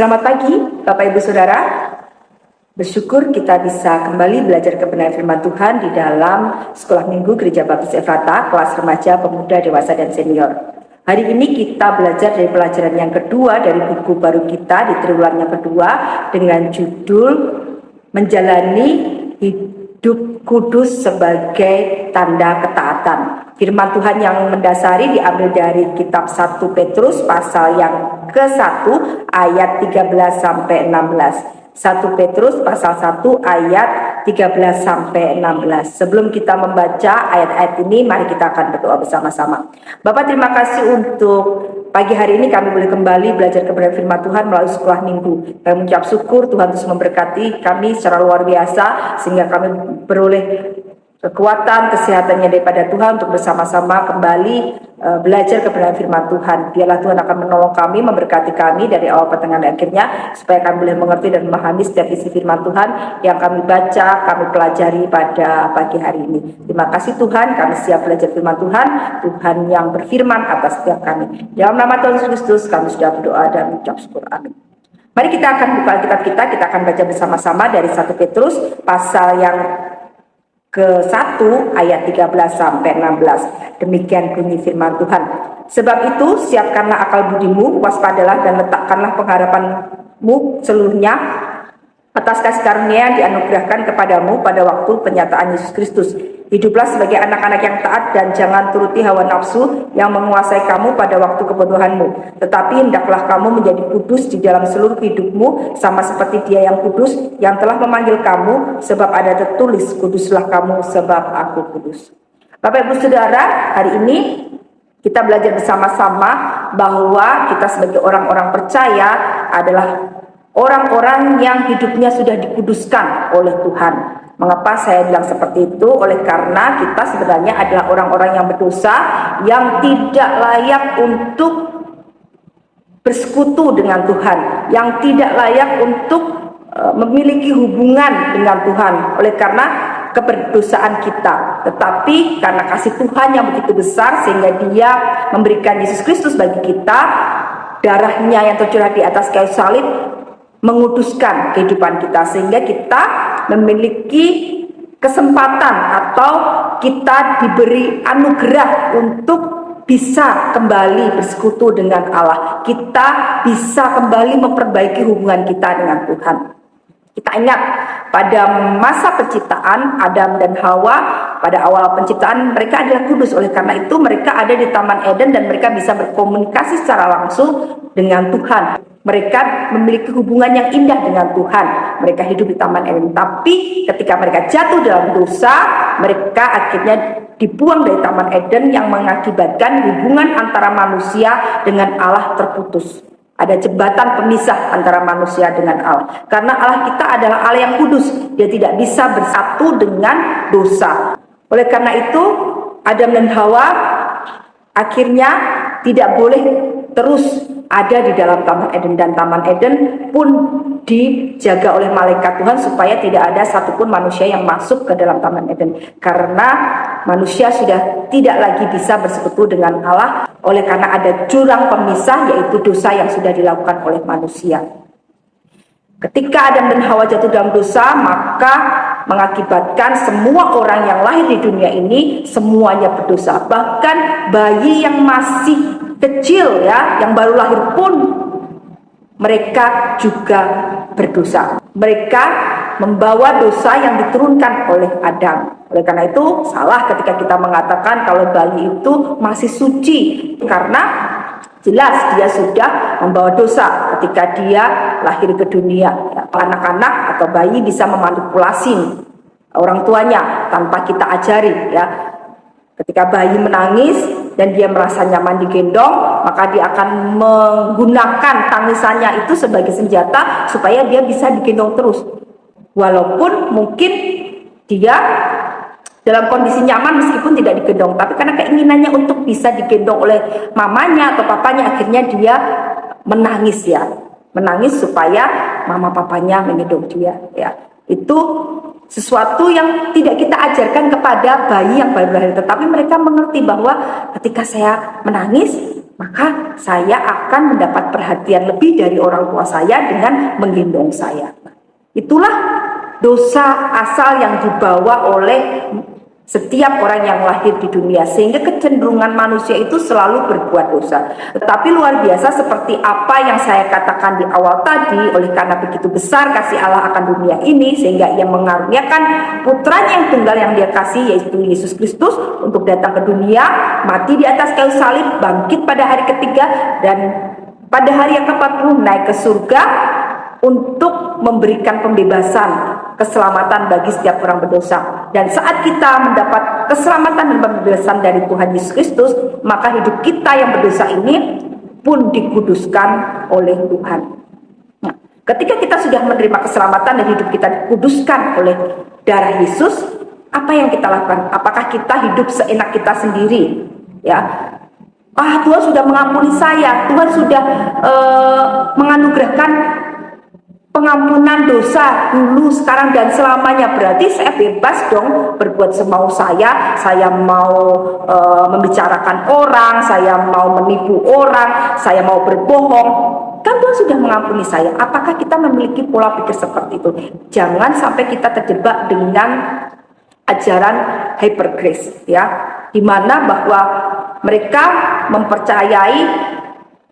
Selamat pagi, Bapak Ibu Saudara. Bersyukur kita bisa kembali belajar kebenaran firman Tuhan di dalam Sekolah Minggu Gereja Baptis Efrata, kelas remaja, pemuda, dewasa, dan senior. Hari ini kita belajar dari pelajaran yang kedua dari buku baru kita di triwulan yang kedua dengan judul Menjalani Hidup Kudus sebagai Tanda Ketaatan. Firman Tuhan yang mendasari diambil dari kitab 1 Petrus pasal yang ke-1 ayat 13 sampai 16. 1 Petrus pasal 1 ayat 13 sampai 16. Sebelum kita membaca ayat-ayat ini, mari kita akan berdoa bersama-sama. Bapak, terima kasih untuk pagi hari ini kami boleh kembali belajar kebenaran firman Tuhan melalui sekolah minggu. Kami mengucap syukur Tuhan terus memberkati kami secara luar biasa sehingga kami beroleh kekuatan, kesehatannya daripada Tuhan untuk bersama-sama kembali belajar kebenaran firman Tuhan. Biarlah Tuhan akan menolong kami, memberkati kami dari awal, pertengahan, dan akhirnya, supaya kami boleh mengerti dan memahami setiap isi firman Tuhan yang kami baca, kami pelajari pada pagi hari ini. Terima kasih Tuhan, kami siap belajar firman Tuhan, Tuhan yang berfirman atas setiap kami. Dalam nama Tuhan Yesus Kristus, kami sudah berdoa dan mengucap syukur. Amin. Mari kita akan buka Alkitab kita akan baca bersama-sama dari 1 Petrus pasal yang ke-1 ayat 13 sampai 16. Demikian bunyi firman Tuhan. Sebab itu siapkanlah akal budimu, waspadalah dan letakkanlah pengharapanmu seluruhnya atas kasih karunia yang dianugerahkan kepadamu pada waktu penyataan Yesus Kristus. Hiduplah sebagai anak-anak yang taat dan jangan turuti hawa nafsu yang menguasai kamu pada waktu kebodohanmu. Tetapi hendaklah kamu menjadi kudus di dalam seluruh hidupmu, sama seperti Dia yang kudus yang telah memanggil kamu, sebab ada tertulis, kuduslah kamu sebab aku kudus. Bapak Ibu Saudara, hari ini kita belajar bersama-sama bahwa kita sebagai orang-orang percaya adalah orang-orang yang hidupnya sudah dikuduskan oleh Tuhan. Mengapa saya bilang seperti itu? Oleh karena kita sebenarnya adalah orang-orang yang berdosa, yang tidak layak untuk bersekutu dengan Tuhan, yang tidak layak untuk memiliki hubungan dengan Tuhan oleh karena keberdosaan kita. Tetapi karena kasih Tuhan yang begitu besar sehingga Dia memberikan Yesus Kristus bagi kita, darahnya yang tercurah di atas kayu salib menguduskan kehidupan kita sehingga kita memiliki kesempatan atau kita diberi anugerah untuk bisa kembali bersekutu dengan Allah. Kita bisa kembali memperbaiki hubungan kita dengan Tuhan. Kita ingat pada masa penciptaan Adam dan Hawa, pada awal penciptaan mereka adalah kudus. Oleh karena itu mereka ada di Taman Eden dan mereka bisa berkomunikasi secara langsung dengan Tuhan. Mereka memiliki hubungan yang indah dengan Tuhan. Mereka hidup di Taman Eden. Tapi ketika mereka jatuh dalam dosa, mereka akhirnya dibuang dari Taman Eden yang mengakibatkan hubungan antara manusia dengan Allah terputus. Ada jembatan pemisah antara manusia dengan Allah. Karena Allah kita adalah Allah yang kudus. Dia tidak bisa bersatu dengan dosa. Oleh karena itu, Adam dan Hawa akhirnya tidak boleh terus ada di dalam Taman Eden, dan Taman Eden pun dijaga oleh malaikat Tuhan supaya tidak ada satupun manusia yang masuk ke dalam Taman Eden, karena manusia sudah tidak lagi bisa bersekutu dengan Allah oleh karena ada jurang pemisah, yaitu dosa yang sudah dilakukan oleh manusia. Ketika Adam dan Hawa jatuh dalam dosa, maka mengakibatkan semua orang yang lahir di dunia ini semuanya berdosa. Bahkan bayi yang masih kecil yang baru lahir pun mereka juga berdosa. Mereka membawa dosa yang diturunkan oleh Adam. Oleh karena itu salah ketika kita mengatakan kalau bayi itu masih suci, karena jelas dia sudah membawa dosa ketika dia lahir ke dunia. Anak-anak atau bayi bisa memanipulasi orang tuanya tanpa kita ajari Ketika bayi menangis dan dia merasa nyaman digendong, maka dia akan menggunakan tangisannya itu sebagai senjata supaya dia bisa digendong terus. Walaupun mungkin dia dalam kondisi nyaman meskipun tidak digendong, tapi karena keinginannya untuk bisa digendong oleh mamanya atau papanya, akhirnya dia menangis menangis supaya mama papanya menggendong dia Itu sesuatu yang tidak kita ajarkan kepada bayi yang baru lahir, tetapi mereka mengerti bahwa ketika saya menangis, maka saya akan mendapat perhatian lebih dari orang tua saya dengan menggendong saya. Itulah dosa asal yang dibawa oleh setiap orang yang lahir di dunia, sehingga kecenderungan manusia itu selalu berbuat dosa. Tetapi luar biasa seperti apa yang saya katakan di awal tadi, oleh karena begitu besar kasih Allah akan dunia ini, sehingga ia mengaruniakan putranya yang tunggal yang dia kasih, yaitu Yesus Kristus, untuk datang ke dunia, mati di atas kayu salib, bangkit pada hari ketiga, dan pada hari yang ke-40 naik ke surga untuk memberikan pembebasan, keselamatan bagi setiap orang berdosa. Dan saat kita mendapat keselamatan dan pembebasan dari Tuhan Yesus Kristus, maka hidup kita yang berdosa ini pun dikuduskan oleh Tuhan. Nah, ketika kita sudah menerima keselamatan dan hidup kita dikuduskan oleh darah Yesus, apa yang kita lakukan? Apakah kita hidup seenak kita sendiri? Ya, Tuhan sudah mengampuni saya, Tuhan sudah menganugerahkan pengampunan dosa dulu, sekarang, dan selamanya. Berarti saya bebas dong berbuat semau saya mau membicarakan orang, saya mau menipu orang, saya mau berbohong. Kan Tuhan sudah mengampuni saya. Apakah kita memiliki pola pikir seperti itu? Jangan sampai kita terjebak dengan ajaran hyper grace, ya, di mana bahwa mereka mempercayai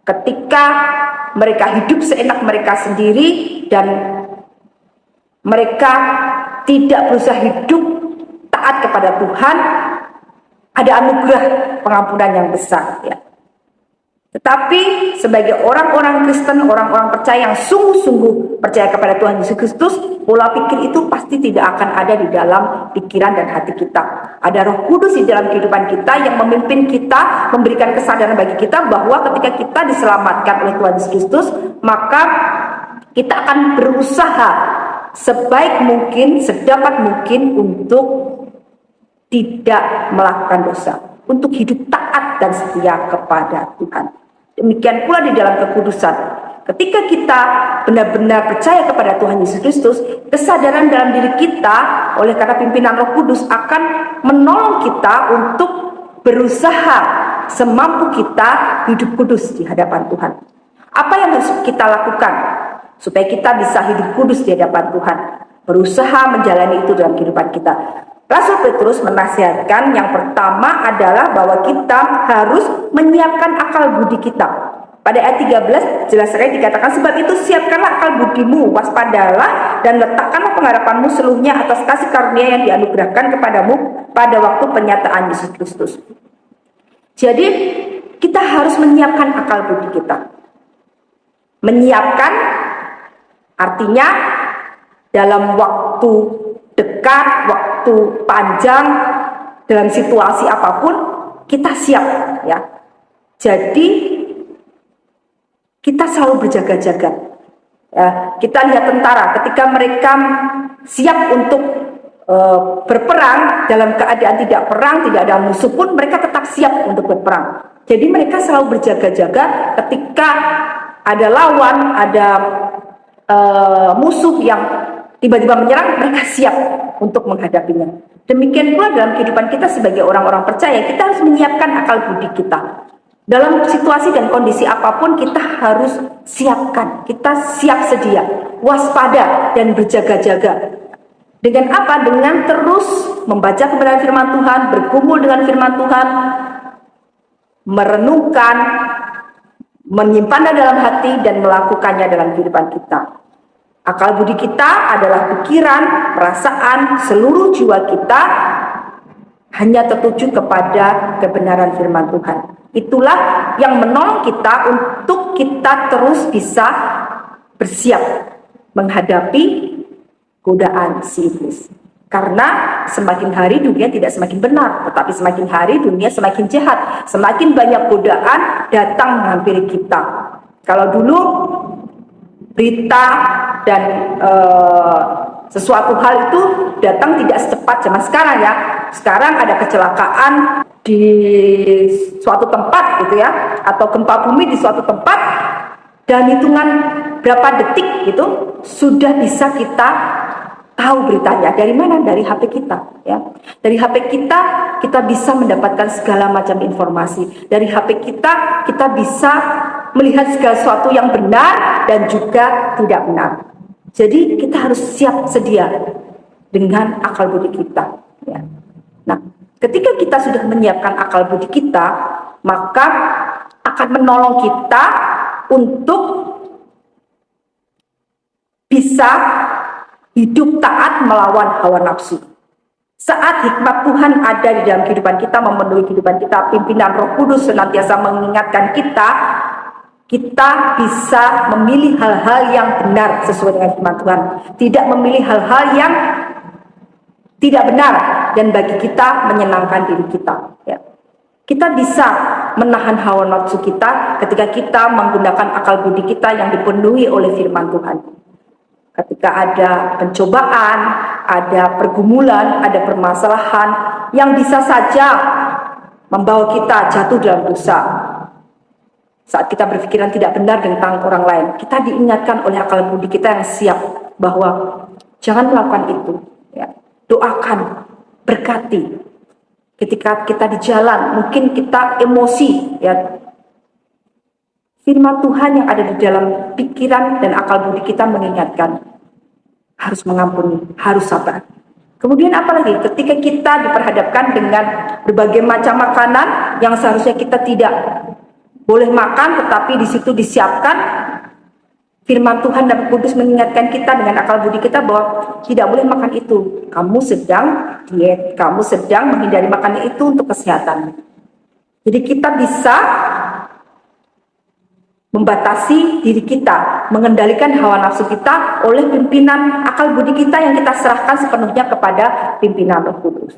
ketika mereka hidup seenak mereka sendiri dan mereka tidak berusaha hidup taat kepada Tuhan, ada anugerah pengampunan yang besar, ya. Tetapi sebagai orang-orang Kristen, orang-orang percaya yang sungguh-sungguh percaya kepada Tuhan Yesus Kristus, pola pikir itu pasti tidak akan ada di dalam pikiran dan hati kita. Ada Roh Kudus di dalam kehidupan kita yang memimpin kita, memberikan kesadaran bagi kita bahwa ketika kita diselamatkan oleh Tuhan Yesus Kristus, maka kita akan berusaha sebaik mungkin, sedapat mungkin untuk tidak melakukan dosa, untuk hidup taat dan setia kepada Tuhan. Demikian pula di dalam kekudusan. Ketika kita benar-benar percaya kepada Tuhan Yesus Kristus, kesadaran dalam diri kita oleh karena pimpinan Roh Kudus akan menolong kita untuk berusaha semampu kita hidup kudus di hadapan Tuhan. Apa yang harus kita lakukan supaya kita bisa hidup kudus di hadapan Tuhan? Berusaha menjalani itu dalam kehidupan kita. Rasul Petrus menasihatkan yang pertama adalah bahwa kita harus menyiapkan akal budi kita. Pada ayat 13 jelas sekali dikatakan, sebab itu siapkanlah akal budimu, waspadalah dan letakkanlah pengharapanmu seluruhnya atas kasih karunia yang dianugerahkan kepadamu pada waktu penyataan Yesus Kristus. Jadi kita harus menyiapkan akal budi kita. Menyiapkan artinya dalam waktu dekat, waktu panjang, dalam situasi apapun kita siap, ya. Jadi kita selalu berjaga-jaga, ya. Kita lihat tentara ketika mereka siap untuk berperang, dalam keadaan tidak perang, tidak ada musuh pun mereka tetap siap untuk berperang. Jadi mereka selalu berjaga-jaga ketika ada lawan, ada musuh yang tiba-tiba menyerang, mereka siap untuk menghadapinya. Demikian pula dalam kehidupan kita sebagai orang-orang percaya, kita harus menyiapkan akal budi kita. Dalam situasi dan kondisi apapun kita harus siapkan, kita siap sedia, waspada dan berjaga-jaga. Dengan apa? Dengan terus membaca kebenaran firman Tuhan, bergumul dengan firman Tuhan, merenungkan, menyimpannya dalam hati dan melakukannya dalam kehidupan kita. Akal budi kita adalah pikiran, perasaan, seluruh jiwa kita hanya tertuju kepada kebenaran firman Tuhan. Itulah yang menolong kita untuk kita terus bisa bersiap menghadapi godaan si iblis. Karena semakin hari dunia tidak semakin benar, tetapi semakin hari dunia semakin jahat. Semakin banyak godaan datang menghampiri kita. Kalau dulu berita dan sesuatu hal itu datang tidak secepat zaman sekarang, ya. Sekarang ada kecelakaan di suatu tempat gitu, ya, atau gempa bumi di suatu tempat, dan hitungan berapa detik gitu sudah bisa kita tahu beritanya. Dari mana? Dari HP kita, ya. Dari HP kita, kita bisa mendapatkan segala macam informasi. Dari HP kita, kita bisa melihat segala sesuatu yang benar dan juga tidak benar. Jadi kita harus siap sedia dengan akal budi kita, ya. Nah, ketika kita sudah menyiapkan akal budi kita, maka akan menolong kita untuk bisa hidup taat melawan hawa nafsu. Saat hikmat Tuhan ada di dalam kehidupan kita, memenuhi kehidupan kita, pimpinan Roh Kudus senantiasa mengingatkan kita, kita bisa memilih hal-hal yang benar sesuai dengan firman Tuhan. Tidak memilih hal-hal yang tidak benar dan bagi kita menyenangkan diri kita, ya. Kita bisa menahan hawa nafsu kita ketika kita menggunakan akal budi kita yang dipenuhi oleh firman Tuhan. Ketika ada pencobaan, ada pergumulan, ada permasalahan yang bisa saja membawa kita jatuh dalam dosa. Saat kita berpikiran tidak benar tentang orang lain, kita diingatkan oleh akal budi kita yang siap bahwa jangan melakukan itu, ya. Doakan, berkati. Ketika kita di jalan, mungkin kita emosi, ya. Firman Tuhan yang ada di dalam pikiran dan akal budi kita mengingatkan harus mengampuni, harus sabar. Kemudian apalagi ketika kita diperhadapkan dengan berbagai macam makanan yang seharusnya kita tidak boleh makan, tetapi di situ disiapkan, firman Tuhan dan Kudus mengingatkan kita dengan akal budi kita bahwa tidak boleh makan itu. Kamu sedang diet, kamu sedang menghindari makanan itu untuk kesehatan. Jadi kita bisa membatasi diri kita, mengendalikan hawa nafsu kita oleh pimpinan akal budi kita yang kita serahkan sepenuhnya kepada pimpinan Roh Kudus.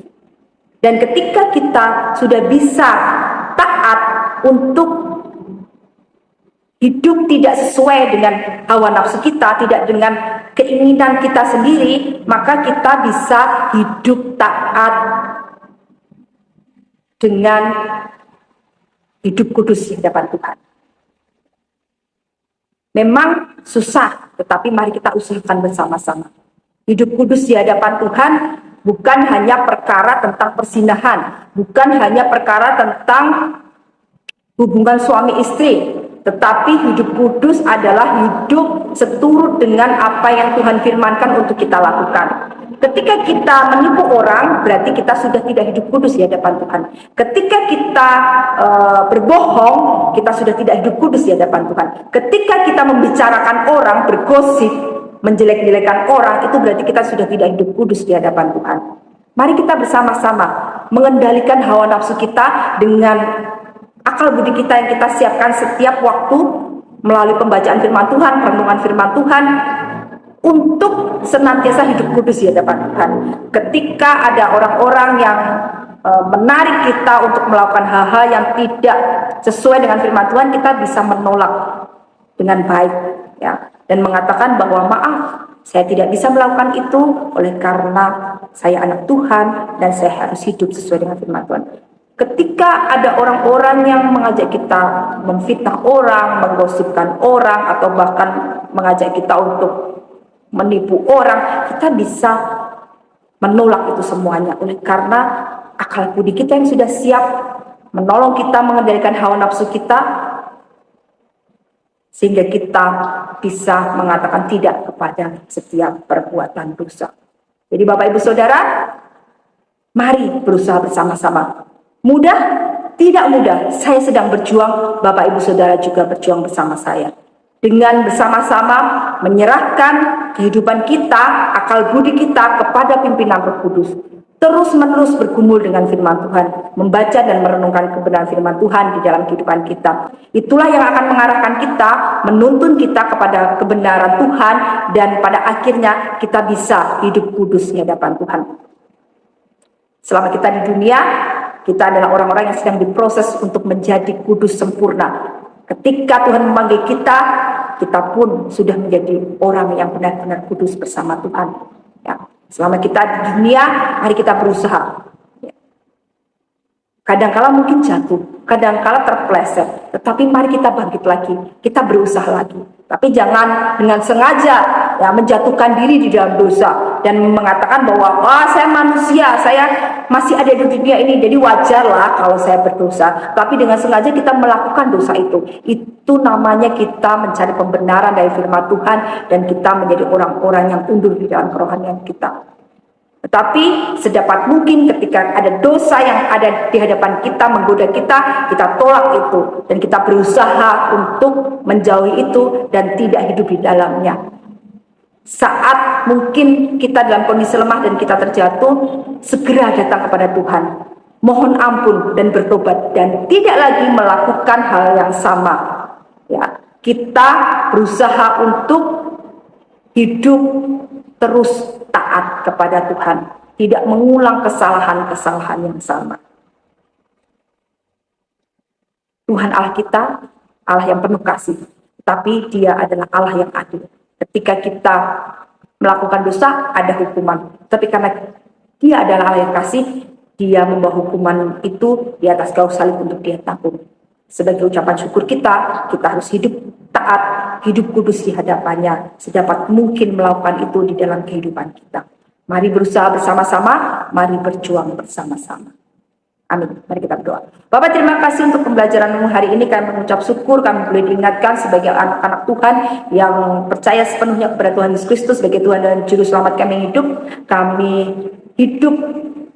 Dan ketika kita sudah bisa taat untuk hidup tidak sesuai dengan hawa nafsu kita, tidak dengan keinginan kita sendiri, maka kita bisa hidup taat dengan hidup kudus di hadapan Tuhan. Memang susah, tetapi mari kita usahakan bersama-sama. Hidup kudus di hadapan Tuhan bukan hanya perkara tentang persinahan, bukan hanya perkara tentang hubungan suami istri, tetapi hidup kudus adalah hidup seturut dengan apa yang Tuhan firmankan untuk kita lakukan. Ketika kita menipu orang, berarti kita sudah tidak hidup kudus di hadapan Tuhan. Ketika kita berbohong, kita sudah tidak hidup kudus di hadapan Tuhan. Ketika kita membicarakan orang, bergosip, menjelek-jelekan orang, itu berarti kita sudah tidak hidup kudus di hadapan Tuhan. Mari kita bersama-sama mengendalikan hawa nafsu kita dengan akal budi kita yang kita siapkan setiap waktu melalui pembacaan firman Tuhan, renungan firman Tuhan, untuk senantiasa hidup kudus di hadapan Tuhan. Ketika ada orang-orang yang menarik kita untuk melakukan hal-hal yang tidak sesuai dengan firman Tuhan, kita bisa menolak dengan baik, ya, dan mengatakan bahwa maaf, saya tidak bisa melakukan itu oleh karena saya anak Tuhan dan saya harus hidup sesuai dengan firman Tuhan. Ketika ada orang-orang yang mengajak kita memfitnah orang, menggosipkan orang, atau bahkan mengajak kita untuk menipu orang, kita bisa menolak itu semuanya oleh karena akal budi kita yang sudah siap menolong kita mengendalikan hawa nafsu kita, sehingga kita bisa mengatakan tidak kepada setiap perbuatan dosa. Jadi Bapak Ibu Saudara, mari berusaha bersama-sama. Mudah? Tidak mudah. Saya sedang berjuang, Bapak Ibu Saudara juga berjuang bersama saya. Dengan bersama-sama menyerahkan kehidupan kita, akal budi kita kepada pimpinan Roh Kudus. Terus-menerus bergumul dengan firman Tuhan, membaca dan merenungkan kebenaran firman Tuhan di dalam kehidupan kita. Itulah yang akan mengarahkan kita, menuntun kita kepada kebenaran Tuhan, dan pada akhirnya kita bisa hidup kudus di hadapan Tuhan. Selama kita di dunia, kita adalah orang-orang yang sedang diproses untuk menjadi kudus sempurna. Ketika Tuhan memanggil kita, kita pun sudah menjadi orang yang benar-benar kudus bersama Tuhan. Ya. Selama kita di dunia, mari kita berusaha. Ya. Kadang-kala mungkin jatuh, kadang-kala terpeleset, tetapi mari kita bangkit lagi, kita berusaha lagi. Tapi jangan dengan sengaja ya menjatuhkan diri di dalam dosa dan mengatakan bahwa saya manusia, saya masih ada di dunia ini, jadi wajarlah kalau saya berdosa. Tapi dengan sengaja kita melakukan dosa itu namanya kita mencari pembenaran dari firman Tuhan dan kita menjadi orang-orang yang undur di dalam kerohanian kita. Tetapi sedapat mungkin ketika ada dosa yang ada di hadapan kita menggoda kita, kita tolak itu dan kita berusaha untuk menjauhi itu dan tidak hidup di dalamnya. Saat mungkin kita dalam kondisi lemah dan kita terjatuh, segera datang kepada Tuhan, mohon ampun dan bertobat dan tidak lagi melakukan hal yang sama. Ya, kita berusaha untuk hidup terus taat kepada Tuhan, tidak mengulang kesalahan-kesalahan yang sama. Tuhan Allah kita, Allah yang penuh kasih, tapi Dia adalah Allah yang adil. Ketika kita melakukan dosa, ada hukuman. Tapi karena Dia adalah Allah yang kasih, Dia membawa hukuman itu di atas kayu salib untuk Dia tanggung. Sebagai ucapan syukur kita harus hidup taat, hidup kudus di hadapannya, sedapat mungkin melakukan itu di dalam kehidupan kita. Mari berusaha bersama-sama, mari berjuang bersama-sama. Amin. Mari kita berdoa. Bapak, terima kasih untuk pembelajaranmu hari ini. Kami mengucap syukur, kami boleh diingatkan sebagai anak-anak Tuhan yang percaya sepenuhnya kepada Tuhan Yesus Kristus sebagai Tuhan dan Juru Selamat kami hidup. Kami hidup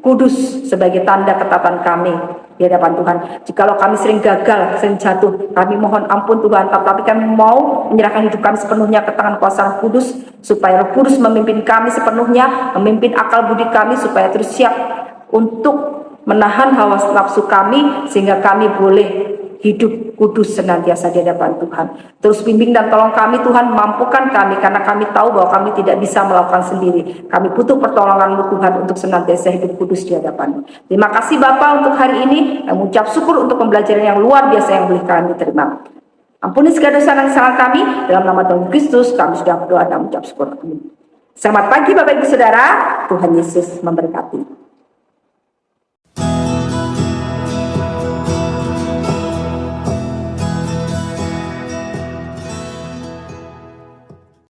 kudus sebagai tanda ketatan kami di hadapan Tuhan. Jikalau kami sering gagal, sering jatuh, kami mohon ampun Tuhan, tapi kami mau menyerahkan hidup kami sepenuhnya ke tangan kuasa Roh Kudus, supaya Roh Kudus memimpin kami sepenuhnya, memimpin akal budi kami supaya terus siap untuk menahan hawa nafsu kami, sehingga kami boleh hidup kudus senantiasa di hadapan Tuhan. Terus bimbing dan tolong kami Tuhan, mampukan kami, karena kami tahu bahwa kami tidak bisa melakukan sendiri. Kami butuh pertolongan-Mu Tuhan untuk senantiasa hidup kudus di hadapan-Mu. Terima kasih Bapa untuk hari ini. Kami mengucap syukur untuk pembelajaran yang luar biasa yang boleh kami terima. Ampuni segala dosa dan kesalahan kami. Dalam nama Tuhan Kristus kami sudah berdoa dan mengucap syukur. Amin. Selamat pagi Bapak Ibu Saudara. Tuhan Yesus memberkati.